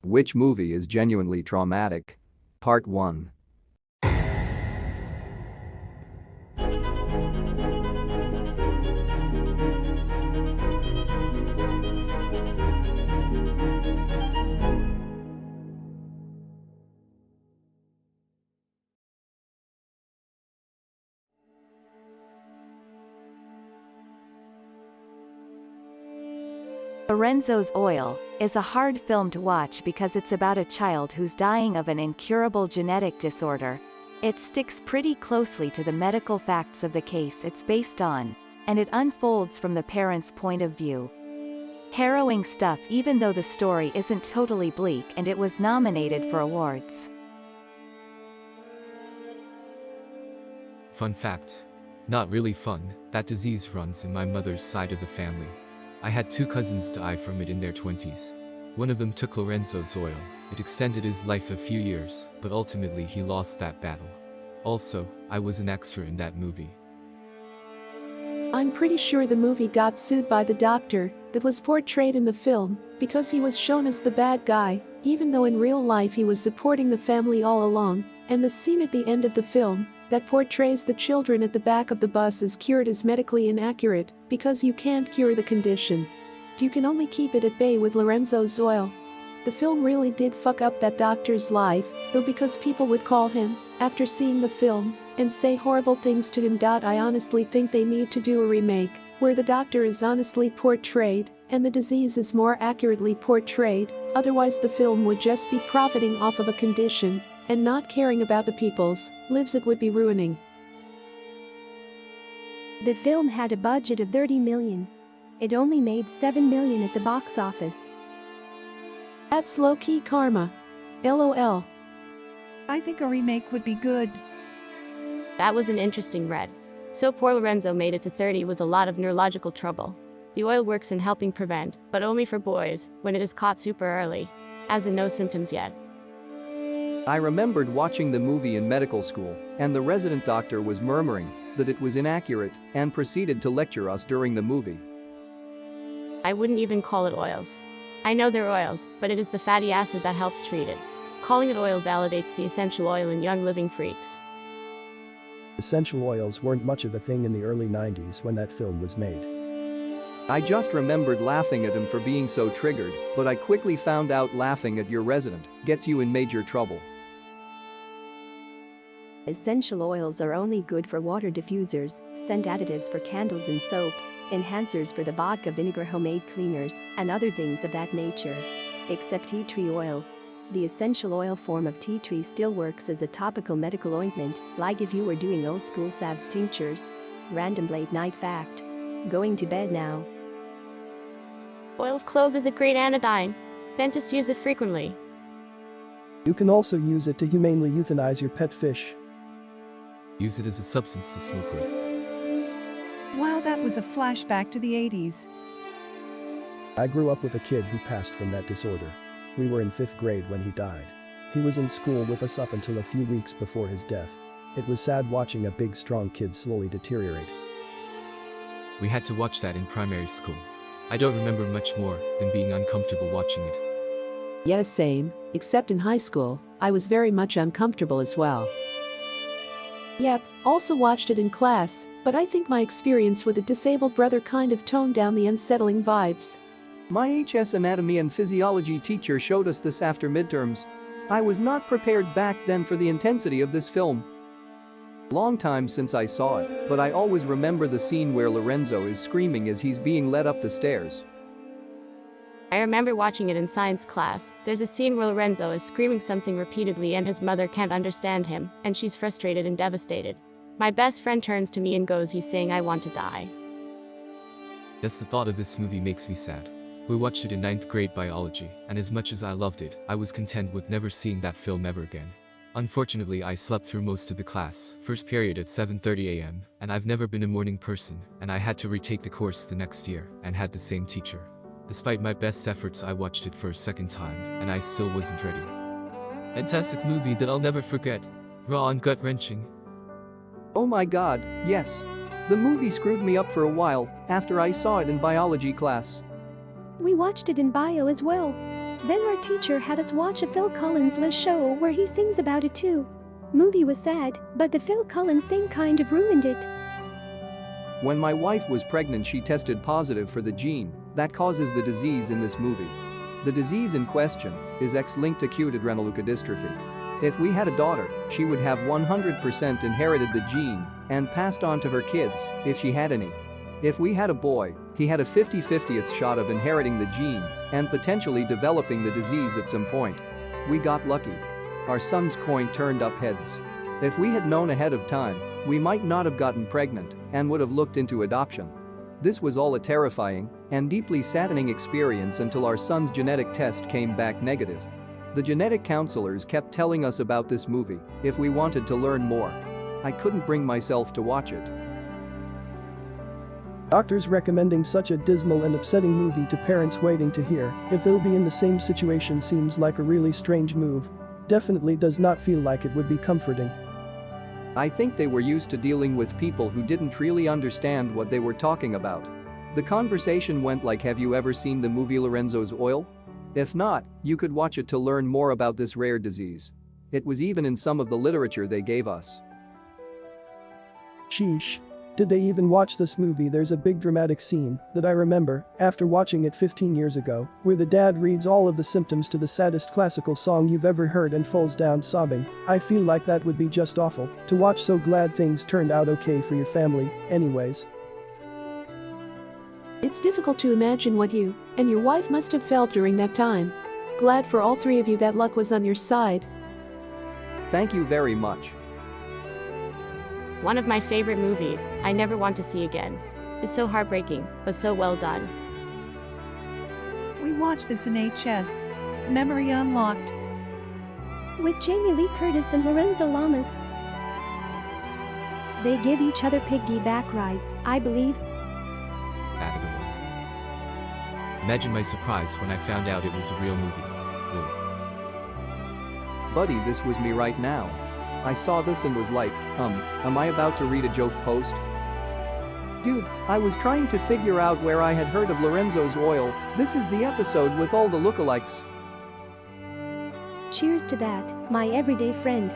Which movie is genuinely traumatic? Part 1. Lorenzo's Oil is a hard film to watch because it's about a child who's dying of an incurable genetic disorder. It sticks pretty closely to the medical facts of the case it's based on, and it unfolds from the parents' point of view. Harrowing stuff even though the story isn't totally bleak, and it was nominated for awards. Fun fact. Not really fun, that disease runs in my mother's side of the family. I had two cousins die from it in their 20s. One of them took Lorenzo's oil. It extended his life a few years, but ultimately he lost that battle. Also, I was an extra in that movie. I'm pretty sure the movie got sued by the doctor that was portrayed in the film because he was shown as the bad guy, even though in real life he was supporting the family all along, and the scene at the end of the film that portrays the children at the back of the bus is cured is medically inaccurate because you can't cure the condition. You can only keep it at bay with Lorenzo's oil. The film really did fuck up that doctor's life, though, because people would call him after seeing the film and say horrible things to him. I honestly think they need to do a remake where the doctor is honestly portrayed and the disease is more accurately portrayed, otherwise the film would just be profiting off of a condition and not caring about the people's lives it would be ruining. The film had a budget of $30 million. It only made $7 million at the box office. That's low-key karma. LOL. I think a remake would be good. That was an interesting read. So poor Lorenzo made it to 30 with a lot of neurological trouble. The oil works in helping prevent, but only for boys, when it is caught super early. As in no symptoms yet. I remembered watching the movie in medical school, and the resident doctor was murmuring that it was inaccurate and proceeded to lecture us during the movie. I wouldn't even call it oils. I know they're oils, but it is the fatty acid that helps treat it. Calling it oil validates the essential oil in young living freaks. Essential oils weren't much of a thing in the early 90s when that film was made. I just remembered laughing at him for being so triggered, but I quickly found out laughing at your resident gets you in major trouble. Essential oils are only good for water diffusers, scent additives for candles and soaps, enhancers for the vodka vinegar homemade cleaners, and other things of that nature. Except tea tree oil. The essential oil form of tea tree still works as a topical medical ointment, like if you were doing old school salves tinctures. Random late night fact. Going to bed now. Oil of clove is a great anodyne. Dentists use it frequently. You can also use it to humanely euthanize your pet fish. Use it as a substance to smoke with. Wow, that was a flashback to the 80s. I grew up with a kid who passed from that disorder. We were in 5th grade when he died. He was in school with us up until a few weeks before his death. It was sad watching a big strong kid slowly deteriorate. We had to watch that in primary school. I don't remember much more than being uncomfortable watching it. Yes, same, except in high school, I was very much uncomfortable as well. Yep, also watched it in class, but I think my experience with a disabled brother kind of toned down the unsettling vibes. My HS anatomy and physiology teacher showed us this after midterms. I was not prepared back then for the intensity of this film. Long time since I saw it, but I always remember the scene where Lorenzo is screaming as he's being led up the stairs. I remember watching it in science class. There's a scene where Lorenzo is screaming something repeatedly and his mother can't understand him, and she's frustrated and devastated. My best friend turns to me and goes, "He's saying I want to die." Just the thought of this movie makes me sad. We watched it in 9th grade biology, and as much as I loved it, I was content with never seeing that film ever again. Unfortunately, I slept through most of the class, first period at 7:30 a.m., and I've never been a morning person, and I had to retake the course the next year, and had the same teacher. Despite my best efforts, I watched it for a second time, and I still wasn't ready. Fantastic movie that I'll never forget. Raw and gut-wrenching. Oh my god, yes. The movie screwed me up for a while after I saw it in biology class. We watched it in bio as well. Then our teacher had us watch a Phil Collins show where he sings about it too. Movie was sad, but the Phil Collins thing kind of ruined it. When my wife was pregnant, she tested positive for the gene that causes the disease in this movie. The disease in question is X-linked acute adrenoleukodystrophy. If we had a daughter, she would have 100% inherited the gene and passed on to her kids if she had any. If we had a boy, he had a 50-50th shot of inheriting the gene and potentially developing the disease at some point. We got lucky. Our son's coin turned up heads. If we had known ahead of time, we might not have gotten pregnant and would have looked into adoption. This was all a terrifying and deeply saddening experience until our son's genetic test came back negative. The genetic counselors kept telling us about this movie if we wanted to learn more. I couldn't bring myself to watch it. Doctors recommending such a dismal and upsetting movie to parents waiting to hear if they'll be in the same situation seems like a really strange move. Definitely does not feel like it would be comforting. I think they were used to dealing with people who didn't really understand what they were talking about. The conversation went like, have you ever seen the movie Lorenzo's Oil? If not, you could watch it to learn more about this rare disease. It was even in some of the literature they gave us. Sheesh. Did they even watch this movie? There's a big dramatic scene that I remember after watching it 15 years ago where the dad reads all of the symptoms to the saddest classical song you've ever heard and falls down sobbing. I feel like that would be just awful to watch. So glad things turned out okay for your family anyways. It's difficult to imagine what you and your wife must have felt during that time. Glad for all three of you that luck was on your side. Thank you very much. One of my favorite movies, I never want to see again. It's so heartbreaking, but so well done. We watched this in HS. Memory unlocked. With Jamie Lee Curtis and Lorenzo Lamas. They give each other piggyback rides, I believe. Imagine my surprise when I found out it was a real movie. Buddy, this was me right now. I saw this and was like, am I about to read a joke post? Dude, I was trying to figure out where I had heard of Lorenzo's Oil. This is the episode with all the lookalikes. Cheers to that, my everyday friend.